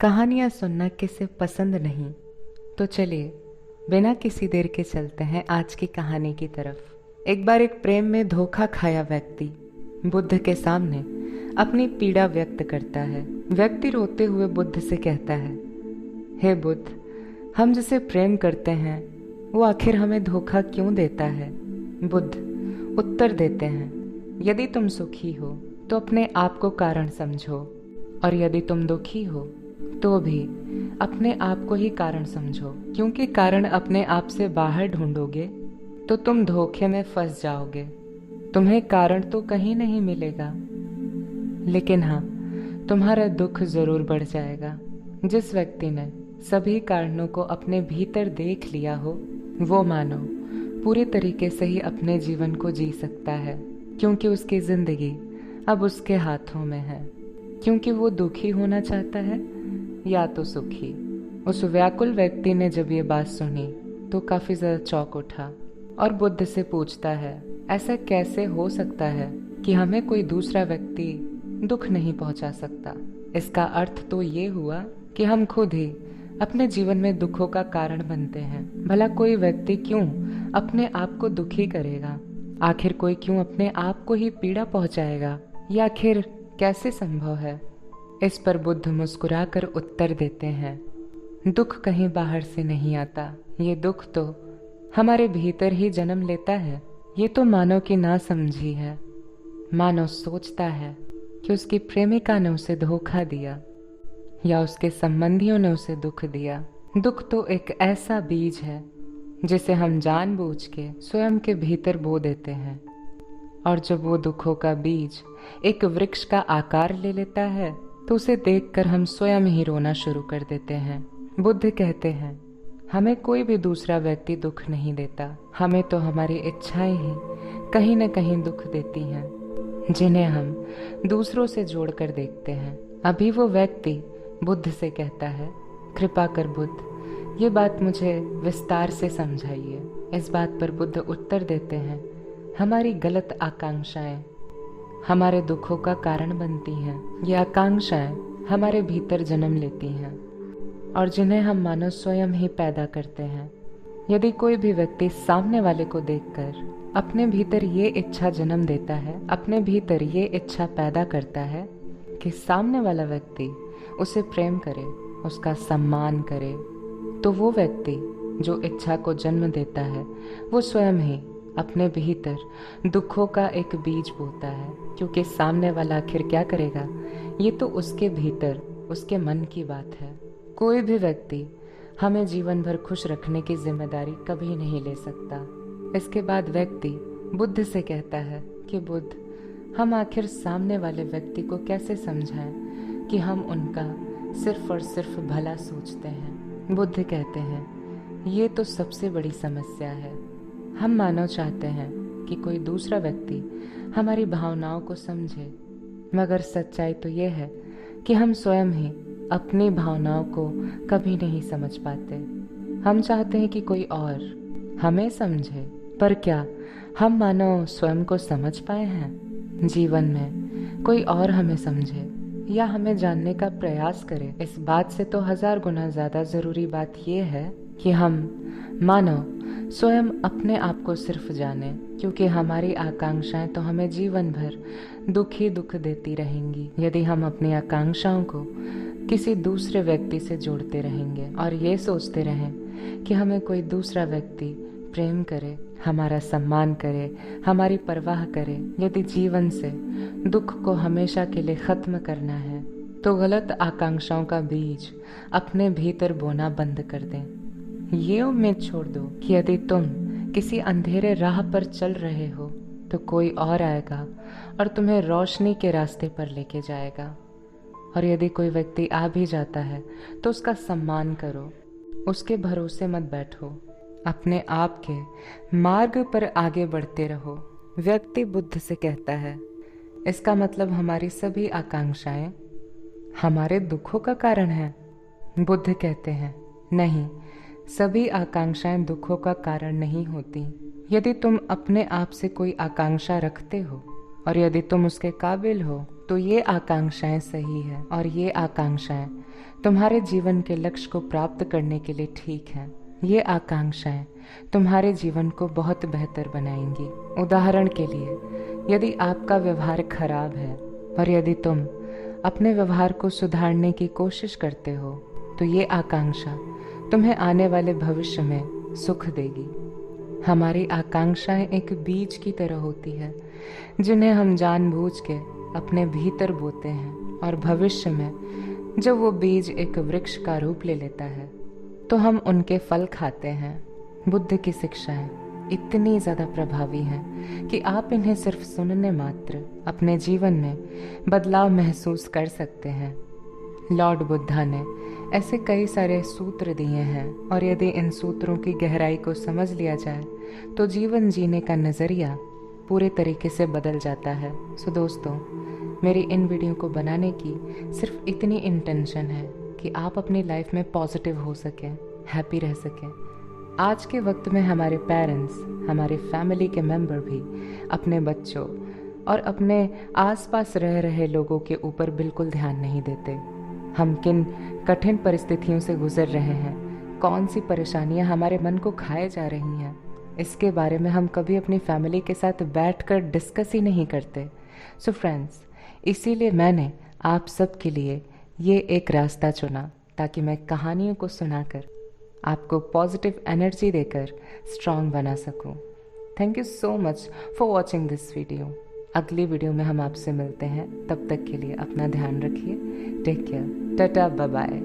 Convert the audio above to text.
कहानियाँ सुनना किसे पसंद नहीं, तो चलिए बिना किसी देर के चलते हैं आज की कहानी की तरफ। एक बार एक प्रेम में धोखा खाया व्यक्ति बुद्ध के सामने अपनी पीड़ा व्यक्त करता है। व्यक्ति रोते हुए बुद्ध से कहता है, हे बुद्ध, हम जिसे प्रेम करते हैं वो आखिर हमें धोखा क्यों देता है? बुद्ध उत्तर देते हैं, यदि तुम सुखी हो तो अपने आप को कारण समझो, और यदि तुम दुखी हो तो भी अपने आप को ही कारण समझो, क्योंकि कारण अपने आप से बाहर ढूंढोगे तो तुम धोखे में फंस जाओगे। तुम्हें कारण तो कहीं नहीं मिलेगा, लेकिन हाँ, तुम्हारा दुख जरूर बढ़ जाएगा। जिस व्यक्ति ने सभी कारणों को अपने भीतर देख लिया हो, वो मानो पूरे तरीके से ही अपने जीवन को जी सकता है, क्योंकि उसकी जिंदगी अब उसके हाथों में है। क्योंकि वो दुखी होना चाहता है या तो सुखी। उस व्याकुल व्यक्ति ने जब ये बात सुनी तो काफी ज्यादा चौंक उठा और बुद्ध से पूछता है, ऐसा कैसे हो सकता है कि हमें कोई दूसरा व्यक्ति दुख नहीं पहुंचा सकता? इसका अर्थ तो ये हुआ कि हम खुद ही अपने जीवन में दुखों का कारण बनते हैं। भला कोई व्यक्ति क्यों अपने आप को दुखी करेगा? आखिर कोई क्यों अपने आप को ही पीड़ा पहुंचाएगा? या आखिर कैसे संभव है? इस पर बुद्ध मुस्कुराकर उत्तर देते हैं, दुख कहीं बाहर से नहीं आता, ये दुख तो हमारे भीतर ही जन्म लेता है। ये तो मानव की नासमझी है। मानव सोचता है कि उसकी प्रेमिका ने उसे धोखा दिया या उसके संबंधियों ने उसे दुख दिया। दुख तो एक ऐसा बीज है जिसे हम जानबूझ के स्वयं के भीतर बो देते हैं, और जब वो दुखों का बीज एक वृक्ष का आकार ले लेता है तो उसे देखकर हम स्वयं ही रोना शुरू कर देते हैं। बुद्ध कहते हैं, हमें कोई भी दूसरा व्यक्ति दुख नहीं देता, हमें तो हमारी इच्छाएं ही कहीं न कहीं दुख देती हैं, जिन्हें हम दूसरों से जोड़कर देखते हैं। अभी वो व्यक्ति बुद्ध से कहता है, कृपा कर बुद्ध, ये बात मुझे विस्तार से समझाइए। इस बात पर बुद्ध उत्तर देते हैं, हमारी गलत आकांक्षाएं हमारे दुखों का कारण बनती हैं। ये आकांक्षाएं हमारे भीतर जन्म लेती हैं और जिन्हें हम मानो स्वयं ही पैदा करते हैं। यदि कोई भी व्यक्ति सामने वाले को देखकर अपने भीतर ये इच्छा जन्म देता है, अपने भीतर ये इच्छा पैदा करता है कि सामने वाला व्यक्ति उसे प्रेम करे, उसका सम्मान करे, तो वो व्यक्ति जो इच्छा को जन्म देता है वो स्वयं ही अपने भीतर दुखों का एक बीज बोता है। क्योंकि सामने वाला आखिर क्या करेगा, ये तो उसके भीतर, उसके मन की बात है। कोई भी व्यक्ति हमें जीवन भर खुश रखने की जिम्मेदारी कभी नहीं ले सकता। इसके बाद व्यक्ति बुद्ध से कहता है कि बुद्ध, हम आखिर सामने वाले व्यक्ति को कैसे समझाएं कि हम उनका सिर्फ और सिर्फ भला सोचते हैं? बुद्ध कहते हैं, ये तो सबसे बड़ी समस्या है। हम मानव चाहते हैं कि कोई दूसरा व्यक्ति हमारी भावनाओं को समझे, मगर सच्चाई तो ये है कि हम स्वयं ही अपनी भावनाओं को कभी नहीं समझ पाते। हम चाहते हैं कि कोई और हमें समझे, पर क्या हम मानव स्वयं को समझ पाए हैं? जीवन में कोई और हमें समझे या हमें जानने का प्रयास करे, इस बात से तो 1000 गुना ज्यादा जरूरी बात यह है कि हम मानव स्वयं अपने आप को सिर्फ जाने, क्योंकि हमारी आकांक्षाएं तो हमें जीवन भर दुख ही दुख देती रहेंगी यदि हम अपनी आकांक्षाओं को किसी दूसरे व्यक्ति से जोड़ते रहेंगे और ये सोचते रहें कि हमें कोई दूसरा व्यक्ति प्रेम करे, हमारा सम्मान करे, हमारी परवाह करे। यदि जीवन से दुख को हमेशा के लिए खत्म करना है तो गलत आकांक्षाओं का बीज अपने भीतर बोना बंद कर दें। ये उम्मीद छोड़ दो कि यदि तुम किसी अंधेरे राह पर चल रहे हो तो कोई और आएगा और तुम्हें रोशनी के रास्ते पर लेके जाएगा। और यदि कोई व्यक्ति आ भी जाता है तो उसका सम्मान करो, उसके भरोसे मत बैठो, अपने आप के मार्ग पर आगे बढ़ते रहो। व्यक्ति बुद्ध से कहता है, इसका मतलब हमारी सभी आकांक्षाएं हमारे दुखों का कारण है? बुद्ध कहते हैं, नहीं, सभी आकांक्षाएं दुखों का कारण नहीं होती। यदि तुम अपने आप से कोई आकांक्षा रखते हो और यदि तुम उसके काबिल हो तो ये आकांक्षाएं सही है, और ये आकांक्षाएं तुम्हारे जीवन के लक्ष्य को प्राप्त करने के लिए ठीक हैं। ये आकांक्षाएं तुम्हारे जीवन को बहुत बेहतर बनाएंगी। उदाहरण के लिए, यदि आपका व्यवहार खराब है और यदि तुम अपने व्यवहार को सुधारने की कोशिश करते हो, तो ये आकांक्षा तुम्हें आने वाले भविष्य में सुख देगी। हमारी आकांक्षाएं एक बीज की तरह होती है, जिन्हें हम जानबूझ के अपने भीतर बोते हैं, और भविष्य में जब वो बीज एक वृक्ष का रूप ले लेता है तो हम उनके फल खाते हैं। बुद्ध की शिक्षाएं इतनी ज़्यादा प्रभावी हैं कि आप इन्हें सिर्फ सुनने मात्र अपने जीवन में बदलाव महसूस कर सकते हैं। लॉर्ड बुद्धा ने ऐसे कई सारे सूत्र दिए हैं, और यदि इन सूत्रों की गहराई को समझ लिया जाए तो जीवन जीने का नज़रिया पूरे तरीके से बदल जाता है। सो दोस्तों, मेरी इन वीडियो को बनाने की सिर्फ इतनी इंटेंशन है कि आप अपनी लाइफ में पॉजिटिव हो सकें, हैप्पी रह सकें। आज के वक्त में हमारे पेरेंट्स, हमारे फैमिली के मेंबर भी अपने बच्चों और अपने आसपास रह रहे लोगों के ऊपर बिल्कुल ध्यान नहीं देते। हम किन कठिन परिस्थितियों से गुजर रहे हैं, कौन सी परेशानियां हमारे मन को खाए जा रही हैं, इसके बारे में हम कभी अपनी फैमिली के साथ बैठकर डिस्कस ही नहीं करते। सो फ्रेंड्स, इसीलिए मैंने आप सब के लिए ये एक रास्ता चुना, ताकि मैं कहानियों को सुनाकर आपको पॉजिटिव एनर्जी देकर स्ट्रांग बना सकूं। Thank you so much for watching this video. अगली वीडियो में हम आपसे मिलते हैं। तब तक के लिए अपना ध्यान रखिए। Take care. Tata, bye bye.